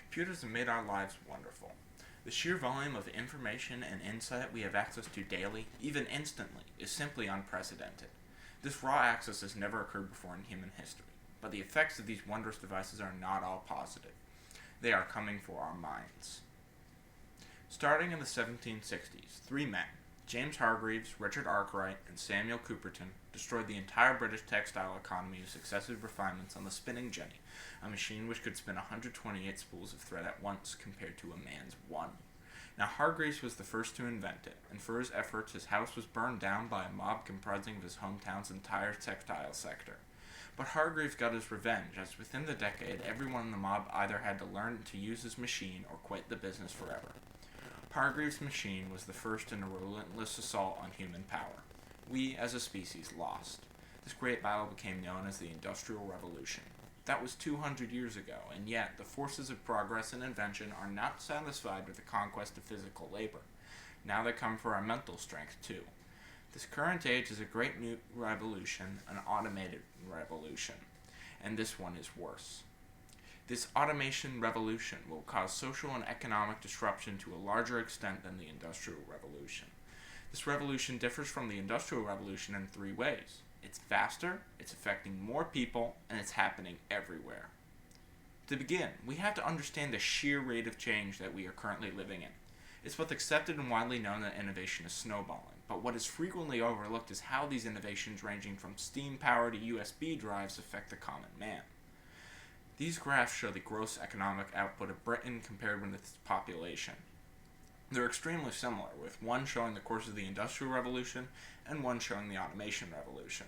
Computers have made our lives wonderful. The sheer volume of information and insight we have access to daily, even instantly, is simply unprecedented. This raw access has never occurred before in human history, but the effects of these wondrous devices are not all positive. They are coming for our minds. Starting in the 1760s, three men, James Hargreaves, Richard Arkwright, and Samuel Cooperton, destroyed the entire British textile economy with successive refinements on the spinning jenny, a machine which could spin 128 spools of thread at once compared to a man's one. Now Hargreaves was the first to invent it, and for his efforts his house was burned down by a mob comprising of his hometown's entire textile sector. But Hargreaves got his revenge, as within the decade everyone in the mob either had to learn to use his machine or quit the business forever. Hargreaves' machine was the first in a relentless assault on human power. We, as a species, lost. This great battle became known as the Industrial Revolution. That was 200 years ago, and yet the forces of progress and invention are not satisfied with the conquest of physical labor. Now they come for our mental strength, too. This current age is a great new revolution, an automated revolution, and this one is worse. This automation revolution will cause social and economic disruption to a larger extent than the Industrial Revolution. This revolution differs from the Industrial Revolution in three ways. It's faster, it's affecting more people, and it's happening everywhere. To begin, we have to understand the sheer rate of change that we are currently living in. It's both accepted and widely known that innovation is snowballing, but what is frequently overlooked is how these innovations ranging from steam power to USB drives affect the common man. These graphs show the gross economic output of Britain compared with its population. They're extremely similar, with one showing the course of the Industrial Revolution and one showing the Automation Revolution.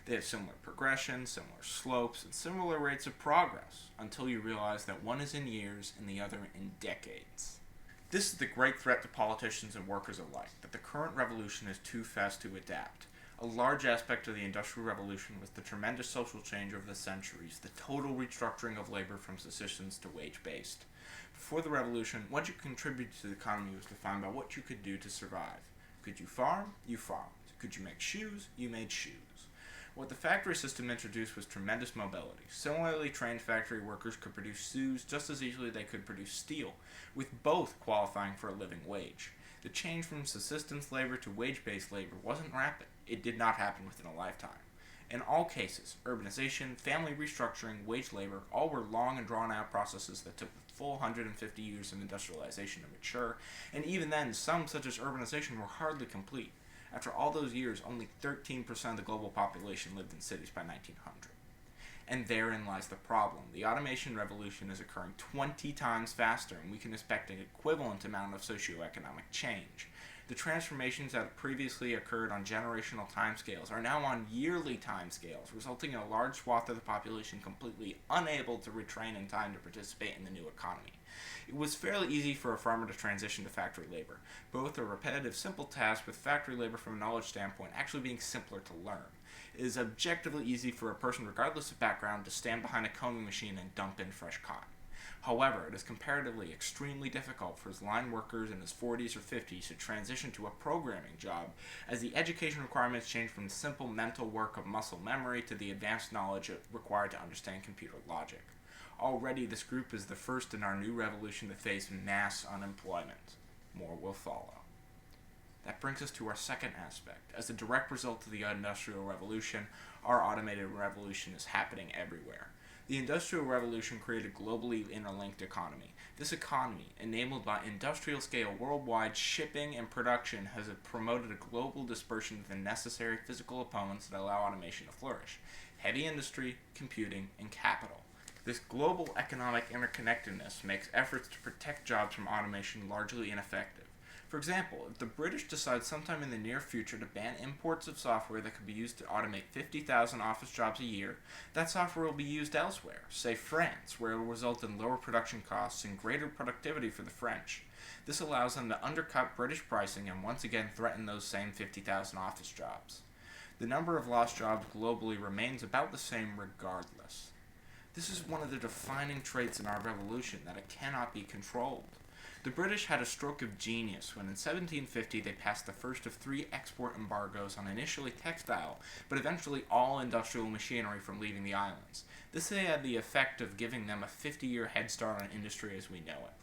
They have similar progression, similar slopes, and similar rates of progress, until you realize that one is in years and the other in decades. This is the great threat to politicians and workers alike, that the current revolution is too fast to adapt. A large aspect of the Industrial Revolution was the tremendous social change over the centuries, the total restructuring of labor from subsistence to wage-based. Before the revolution, what you contributed to the economy was defined by what you could do to survive. Could you farm? You farmed. Could you make shoes? You made shoes. What the factory system introduced was tremendous mobility. Similarly trained factory workers could produce shoes just as easily they could produce steel, with both qualifying for a living wage. The change from subsistence labor to wage-based labor wasn't rapid. It did not happen within a lifetime. In all cases, urbanization, family restructuring, wage labor, all were long and drawn-out processes that took the full 150 years of industrialization to mature, and even then, some, such as urbanization, were hardly complete. After all those years, only 13% of the global population lived in cities by 1900. And therein lies the problem. The automation revolution is occurring 20 times faster, and we can expect an equivalent amount of socioeconomic change. The transformations that previously occurred on generational timescales are now on yearly timescales, resulting in a large swath of the population completely unable to retrain in time to participate in the new economy. It was fairly easy for a farmer to transition to factory labor, both a repetitive, simple task with factory labor from a knowledge standpoint actually being simpler to learn. It is objectively easy for a person regardless of background to stand behind a combing machine and dump in fresh cotton. However, it is comparatively extremely difficult for his line workers in his 40s or 50s to transition to a programming job, as the education requirements change from the simple mental work of muscle memory to the advanced knowledge required to understand computer logic. Already, this group is the first in our new revolution to face mass unemployment. More will follow. That brings us to our second aspect. As a direct result of the Industrial Revolution, our automated revolution is happening everywhere. The Industrial Revolution created a globally interlinked economy. This economy, enabled by industrial-scale worldwide shipping and production, has promoted a global dispersion of the necessary physical opponents that allow automation to flourish: heavy industry, computing, and capital. This global economic interconnectedness makes efforts to protect jobs from automation largely ineffective. For example, if the British decide sometime in the near future to ban imports of software that could be used to automate 50,000 office jobs a year, that software will be used elsewhere, say France, where it will result in lower production costs and greater productivity for the French. This allows them to undercut British pricing and once again threaten those same 50,000 office jobs. The number of lost jobs globally remains about the same regardless. This is one of the defining traits in our revolution, that it cannot be controlled. The British had a stroke of genius when in 1750 they passed the first of 3 export embargoes on initially textile, but eventually all industrial machinery from leaving the islands. This had the effect of giving them a 50-year head start on industry as we know it.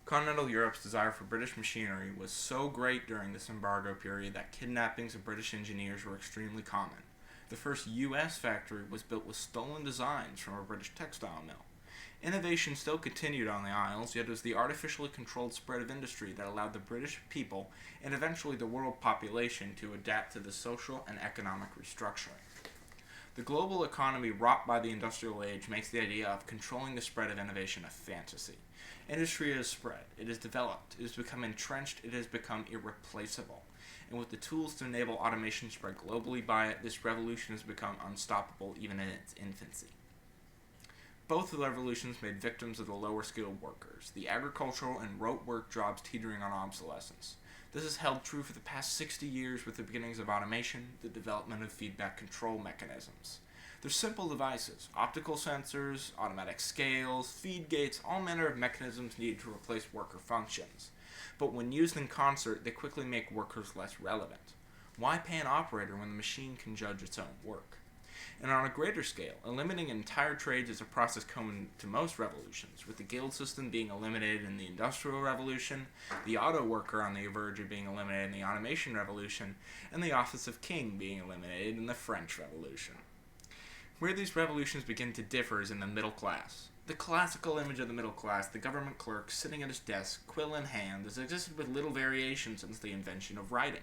Continental Europe's desire for British machinery was so great during this embargo period that kidnappings of British engineers were extremely common. The first U.S. factory was built with stolen designs from a British textile mill. Innovation still continued on the Isles, yet it was the artificially controlled spread of industry that allowed the British people, and eventually the world population, to adapt to the social and economic restructuring. The global economy wrought by the industrial age makes the idea of controlling the spread of innovation a fantasy. Industry has spread, it has developed, it has become entrenched, it has become irreplaceable. And with the tools to enable automation spread globally by it, this revolution has become unstoppable even in its infancy. Both of the revolutions made victims of the lower skilled workers, the agricultural and rote work jobs teetering on obsolescence. This has held true for the past 60 years with the beginnings of automation, the development of feedback control mechanisms. They're simple devices, optical sensors, automatic scales, feed gates, all manner of mechanisms needed to replace worker functions. But when used in concert, they quickly make workers less relevant. Why pay an operator when the machine can judge its own work? And on a greater scale, eliminating entire trades is a process common to most revolutions, with the guild system being eliminated in the Industrial Revolution, the auto worker on the verge of being eliminated in the Automation Revolution, and the office of king being eliminated in the French Revolution. Where these revolutions begin to differ is in the middle class. The classical image of the middle class, the government clerk sitting at his desk, quill in hand, has existed with little variation since the invention of writing.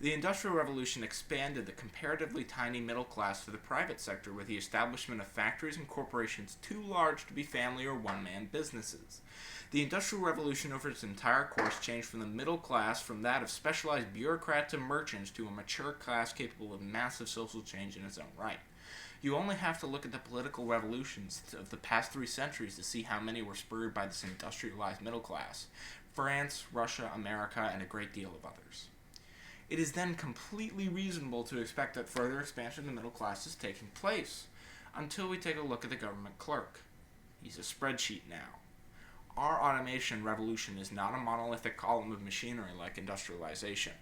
The Industrial Revolution expanded the comparatively tiny middle class to the private sector with the establishment of factories and corporations too large to be family or one-man businesses. The Industrial Revolution over its entire course changed from the middle class from that of specialized bureaucrats and merchants to a mature class capable of massive social change in its own right. You only have to look at the political revolutions of the past 3 centuries to see how many were spurred by this industrialized middle class: France, Russia, America, and a great deal of others. It is then completely reasonable to expect that further expansion of the middle class is taking place, until we take a look at the government clerk. He's a spreadsheet now. Our automation revolution is not a monolithic column of machinery like industrialization.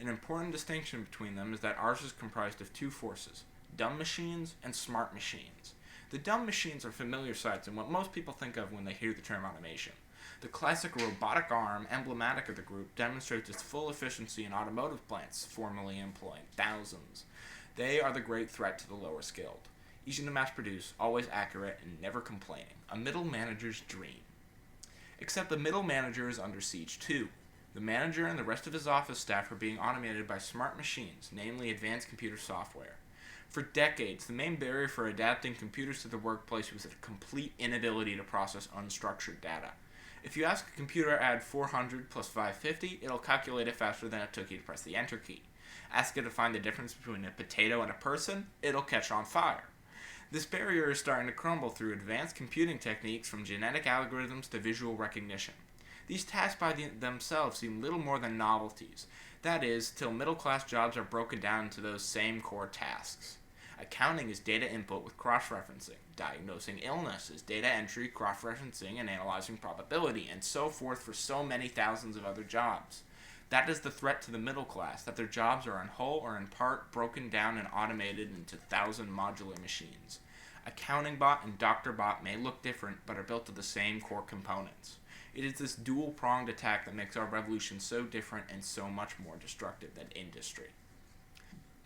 An important distinction between them is that ours is comprised of 2 forces: dumb machines and smart machines. The dumb machines are familiar sights and what most people think of when they hear the term automation. The classic robotic arm, emblematic of the group, demonstrates its full efficiency in automotive plants, formerly employing thousands. They are the great threat to the lower skilled. Easy to mass produce, always accurate, and never complaining. A middle manager's dream. Except the middle manager is under siege too. The manager and the rest of his office staff are being automated by smart machines, namely advanced computer software. For decades, the main barrier for adapting computers to the workplace was a complete inability to process unstructured data. If you ask a computer to add 400 plus 550, it'll calculate it faster than it took you to press the enter key. Ask it to find the difference between a potato and a person, it'll catch on fire. This barrier is starting to crumble through advanced computing techniques from genetic algorithms to visual recognition. These tasks by themselves seem little more than novelties. That is, till middle-class jobs are broken down into those same core tasks. Accounting is data input with cross-referencing. Diagnosing illness is data entry, cross-referencing, and analyzing probability, and so forth for so many thousands of other jobs. That is the threat to the middle class, that their jobs are in whole or in part broken down and automated into 1,000 modular machines. Accounting bot and doctor bot may look different, but are built of the same core components. It is this dual-pronged attack that makes our revolution so different and so much more destructive than industry.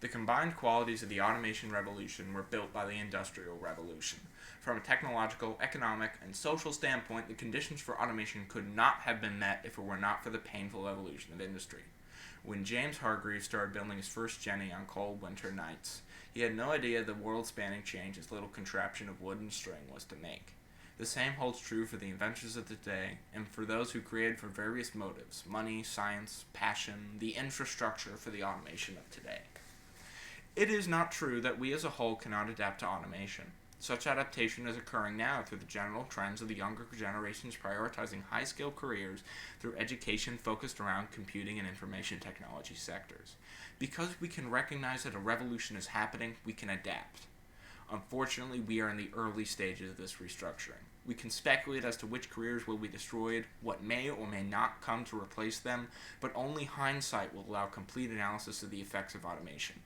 The combined qualities of the automation revolution were built by the Industrial Revolution. From a technological, economic, and social standpoint, the conditions for automation could not have been met if it were not for the painful evolution of industry. When James Hargreaves started building his first Jenny on cold winter nights, he had no idea the world-spanning change his little contraption of wood and string was to make. The same holds true for the inventors of today, and for those who created for various motives: money, science, passion, the infrastructure for the automation of today. It is not true that we as a whole cannot adapt to automation. Such adaptation is occurring now through the general trends of the younger generations prioritizing high-skilled careers through education focused around computing and information technology sectors. Because we can recognize that a revolution is happening, we can adapt. Unfortunately, we are in the early stages of this restructuring. We can speculate as to which careers will be destroyed, what may or may not come to replace them, but only hindsight will allow complete analysis of the effects of automation.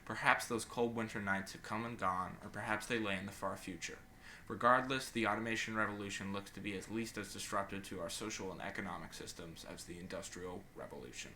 Perhaps those cold winter nights have come and gone, or perhaps they lay in the far future. Regardless, the automation revolution looks to be at least as disruptive to our social and economic systems as the Industrial Revolution.